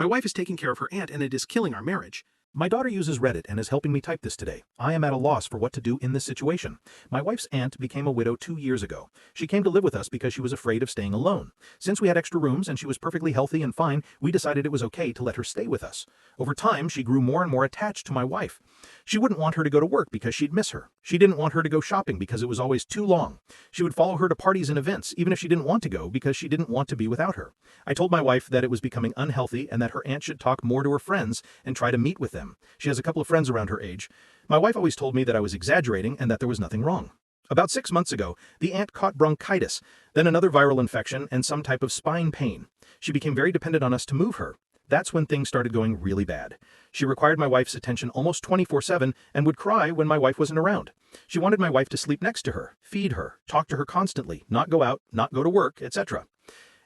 My wife is taking care of her aunt and it is killing our marriage. My daughter uses Reddit and is helping me type this today. I am at a loss for what to do in this situation. My wife's aunt became a widow 2 years ago. She came to live with us because she was afraid of staying alone. Since we had extra rooms and she was perfectly healthy and fine, we decided it was okay to let her stay with us. Over time, she grew more and more attached to my wife. She wouldn't want her to go to work because she'd miss her. She didn't want her to go shopping because it was always too long. She would follow her to parties and events, even if she didn't want to go because she didn't want to be without her. I told my wife that it was becoming unhealthy and that her aunt should talk more to her friends and try to meet with them. She has a couple of friends around her age. My wife always told me that I was exaggerating and that there was nothing wrong. About 6 months ago, the aunt caught bronchitis, then another viral infection and some type of spine pain. She became very dependent on us to move her. That's when things started going really bad. She required my wife's attention almost 24/7 and would cry when my wife wasn't around. She wanted my wife to sleep next to her, feed her, talk to her constantly, not go out, not go to work, etc.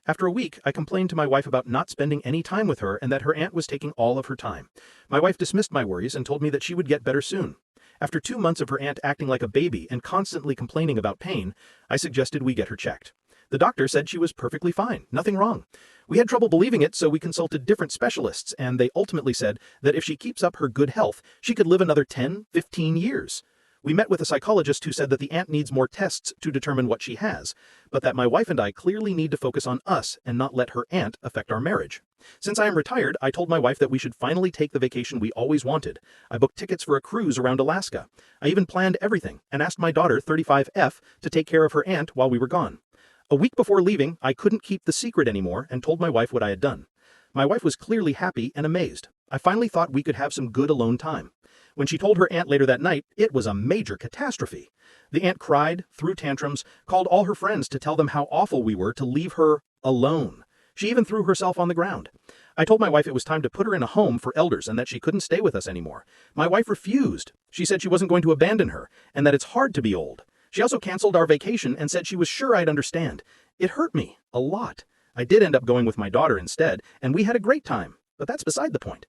After a week, I complained to my wife about not spending any time with her and that her aunt was taking all of her time. My wife dismissed my worries and told me that she would get better soon. After 2 months of her aunt acting like a baby and constantly complaining about pain, I suggested we get her checked. The doctor said she was perfectly fine, nothing wrong. We had trouble believing it, so we consulted different specialists, and they ultimately said that if she keeps up her good health, she could live another 10, 15 years. We met with a psychologist who said that the aunt needs more tests to determine what she has, but that my wife and I clearly need to focus on us and not let her aunt affect our marriage. Since I am retired, I told my wife that we should finally take the vacation we always wanted. I booked tickets for a cruise around Alaska. I even planned everything and asked my daughter, 35F, to take care of her aunt while we were gone. A week before leaving, I couldn't keep the secret anymore and told my wife what I had done. My wife was clearly happy and amazed. I finally thought we could have some good alone time. When she told her aunt later that night, it was a major catastrophe. The aunt cried, threw tantrums, called all her friends to tell them how awful we were to leave her alone. She even threw herself on the ground. I told my wife it was time to put her in a home for elders and that she couldn't stay with us anymore. My wife refused. She said she wasn't going to abandon her and that it's hard to be old. She also canceled our vacation and said she was sure I'd understand. It hurt me a lot. I did end up going with my daughter instead, and we had a great time, but that's beside the point.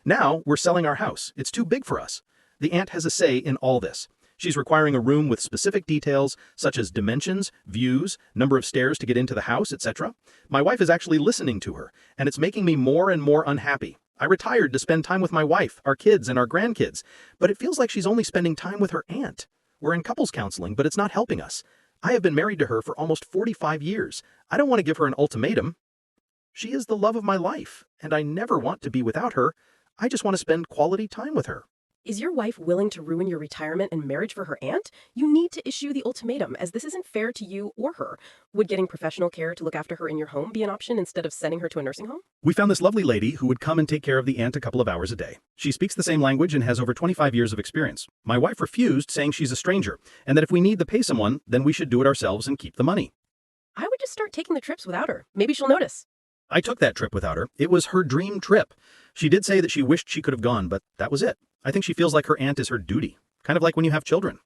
Now, we're selling our house. It's too big for us. The aunt has a say in all this. She's requiring a room with specific details, such as dimensions, views, number of stairs to get into the house, etc. My wife is actually listening to her, and it's making me more and more unhappy. I retired to spend time with my wife, our kids, and our grandkids, but it feels like she's only spending time with her aunt. We're in couples counseling, but it's not helping us. I have been married to her for almost 45 years. I don't want to give her an ultimatum. She is the love of my life, and I never want to be without her. I just want to spend quality time with her. Is your wife willing to ruin your retirement and marriage for her aunt? You need to issue the ultimatum, as this isn't fair to you or her. Would getting professional care to look after her in your home be an option instead of sending her to a nursing home? We found this lovely lady who would come and take care of the aunt a couple of hours a day. She speaks the same language and has over 25 years of experience. My wife refused, saying she's a stranger, and that if we need to pay someone, then we should do it ourselves and keep the money. I would just start taking the trips without her. Maybe she'll notice. I took that trip without her. It was her dream trip. She did say that she wished she could have gone, but that was it. I think she feels like her aunt is her duty, kind of like when you have children.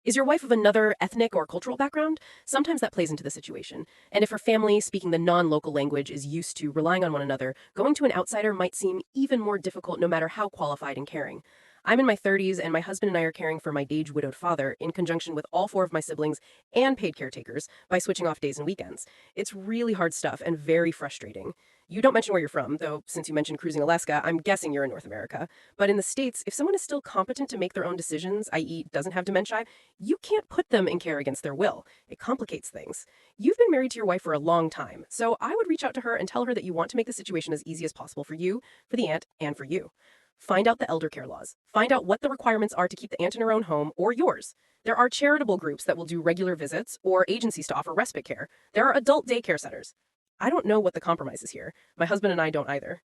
Is your wife of another ethnic or cultural background? Sometimes that plays into the situation. And if her family, speaking the non-local language, is used to relying on one another, going to an outsider might seem even more difficult no matter how qualified and caring. I'm in my 30s, and my husband and I are caring for my aged widowed father in conjunction with all 4 of my siblings and paid caretakers by switching off days and weekends. It's really hard stuff and very frustrating. You don't mention where you're from, though since you mentioned cruising Alaska, I'm guessing you're in North America. But in the States, if someone is still competent to make their own decisions, i.e. doesn't have dementia, you can't put them in care against their will. It complicates things. You've been married to your wife for a long time, so I would reach out to her and tell her that you want to make the situation as easy as possible for you, for the aunt, and for you. Find out the elder care laws. Find out what the requirements are to keep the aunt in her own home or yours. There are charitable groups that will do regular visits or agencies to offer respite care. There are adult daycare centers. I don't know what the compromise is here. My husband and I don't either.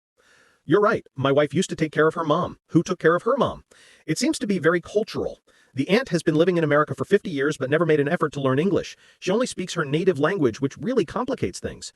You're right. My wife used to take care of her mom, who took care of her mom. It seems to be very cultural. The aunt has been living in America for 50 years but never made an effort to learn English. She only speaks her native language, which really complicates things.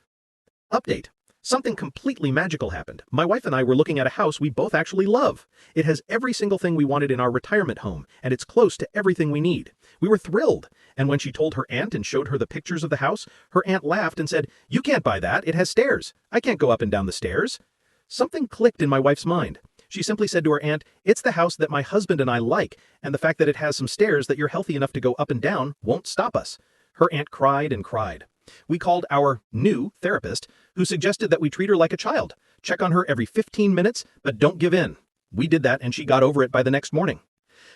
Update. Something completely magical happened. My wife and I were looking at a house we both actually love. It has every single thing we wanted in our retirement home, and it's close to everything we need. We were thrilled. And when she told her aunt and showed her the pictures of the house, her aunt laughed and said, "You can't buy that. It has stairs. I can't go up and down the stairs." Something clicked in my wife's mind. She simply said to her aunt, "It's the house that my husband and I like, and the fact that it has some stairs that you're healthy enough to go up and down won't stop us." Her aunt cried and cried. We called our new therapist, who suggested that we treat her like a child. Check on her every 15 minutes, but don't give in. We did that and she got over it by the next morning.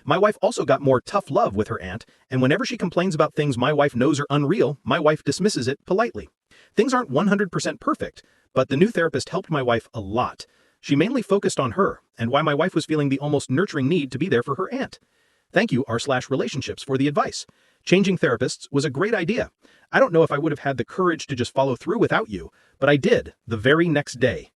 My wife also got more tough love with her aunt, and whenever she complains about things my wife knows are unreal, my wife dismisses it politely. Things aren't 100% perfect, but the new therapist helped my wife a lot. She mainly focused on her, and why my wife was feeling the almost nurturing need to be there for her aunt. Thank you, r/relationships, for the advice. Changing therapists was a great idea. I don't know if I would have had the courage to just follow through without you, but I did, the very next day.